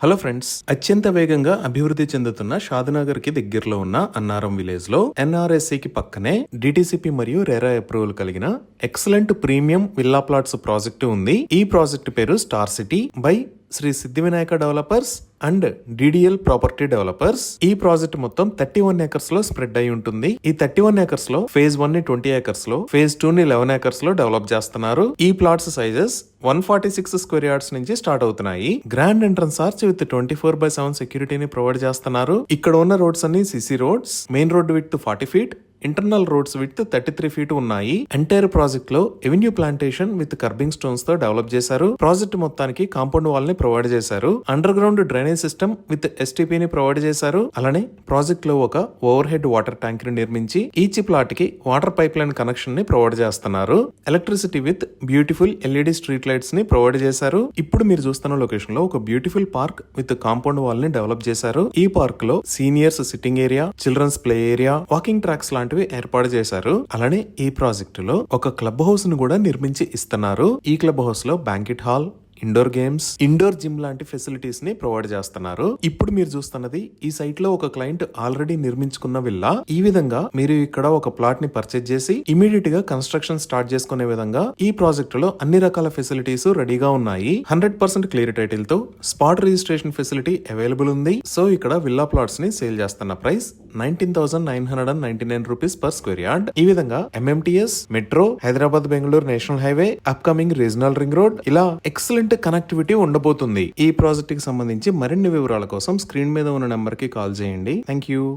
Hello friends, అత్యంత వేగంగా అభివృద్ధి చెందుతున్న షాద్నగర్ కి దగ్గరలో ఉన్న అన్నారం విలేజ్ లో ఎన్ఆర్ఎస్సి కి పక్కనే డిటిసిపి మరియు రెరా అప్రూవల్ కలిగిన excellent premium villa plots project ఉంది. ఈ ప్రాజెక్టు పేరు star city by Shri Siddhi Vinayaka developers and DDL property developers. ఈ ప్రాజెక్ట్ మొత్తం 31 ఏకర్స్ లో స్ప్రెడ్ అయి ఉంటుంది. ఈ 31 ఏకర్స్ లో ఫేజ్ 1 ని 20 ఏకర్స్ లో, ఫేజ్ 2 ని 11 ఏకర్స్ లో డెవలప్ చేస్తున్నారు. ఈ ప్లాట్స్ సైజెస్ 146 స్క్వేర్ యార్డ్స్ నుంచి స్టార్ట్ అవుతున్నాయి. గ్రాండ్ ఎంట్రన్స్ ఆర్చ్ విత్ 24/7 సెక్యూరిటీని ప్రొవైడ్ చేస్తున్నారు. ఇక్కడ ఉన్న రోడ్స్ అన్ని CC roads. Main road with 40 feet, internal roads with 33 feet ఉన్నాయి. ఎంటైర్ ప్రాజెక్ట్ లో avenue plantation with kerbing stones తో డెవలప్ చేశారు. ప్రాజెక్ట్ మొత్తానికి కాంపౌండ్ వాల్ ని ప్రొవైడ్ చేశారు. Under ground drainage system with STP ని ప్రొవైడ్ చేశారు. అలానే ప్రాజెక్ట్ లో ఒక ఓవర్ హెడ్ వాటర్ ట్యాంక్ ని నిర్మించి ఈచ్ ప్లాట్ కి వాటర్ పైప్ లైన్ కనెక్షన్ ని ప్రొవైడ్ చేస్తున్నారు. Electricity with beautiful LED street lights ని ప్రొవైడ్ చేశారు. ఇప్పుడు మీరు చూస్తున్న లొకేషన్ లో ఒక beautiful park with compound wall ని డెవలప్ చేశారు. ఈ పార్క్ లో seniors sitting area, children's play area, walking tracks లాంటి ఏర్పాటు చేశారు. అలానే ఈ ప్రాజెక్టు లో ఒక క్లబ్ హౌస్ ను కూడా నిర్మించి ఇస్తున్నారు. ఈ క్లబ్ హౌస్ లో banquet hall, indoor games, indoor gym లాంటి ఫెసిలిటీస్ ని ప్రొవైడ్ చేస్తున్నారు. ఇప్పుడు మీరు చూస్తున్నది ఈ సైట్ లో ఒక క్లయింట్ ఆల్రెడీ నిర్మించుకున్న విల్లా. ఈ విధంగా మీరు ఇక్కడ ఒక ప్లాట్ ని పర్చేజ్ చేసి ఇమీడియట్ గా కన్స్ట్రక్షన్ స్టార్ట్ చేసుకునే విధంగా ఈ ప్రాజెక్ట్ లో అన్ని రకాల ఫెసిలిటీస్ రెడీగా ఉన్నాయి. 100% క్లియర్ టైటిల్ తో స్పాట్ రిజిస్ట్రేషన్ ఫెసిలిటీ అవైలబుల్ ఉంది. సో ఇక్కడ విల్లా ప్లాట్స్ ని సేల్ చేస్తున్న price 19,999 rupees per square yard. ఈ విధంగా MMTS, metro, Hyderabad Bengaluru national highway, upcoming regional ring road, ఇలా ఎక్సలెంట్ కనెక్టివిటీ ఉండబోతుంది. ఈ ప్రాజెక్ట్ కి సంబంధించి మరిన్ని వివరాల కోసం స్క్రీన్ మీద ఉన్న నెంబర్ కి కాల్ చేయండి. Thank you.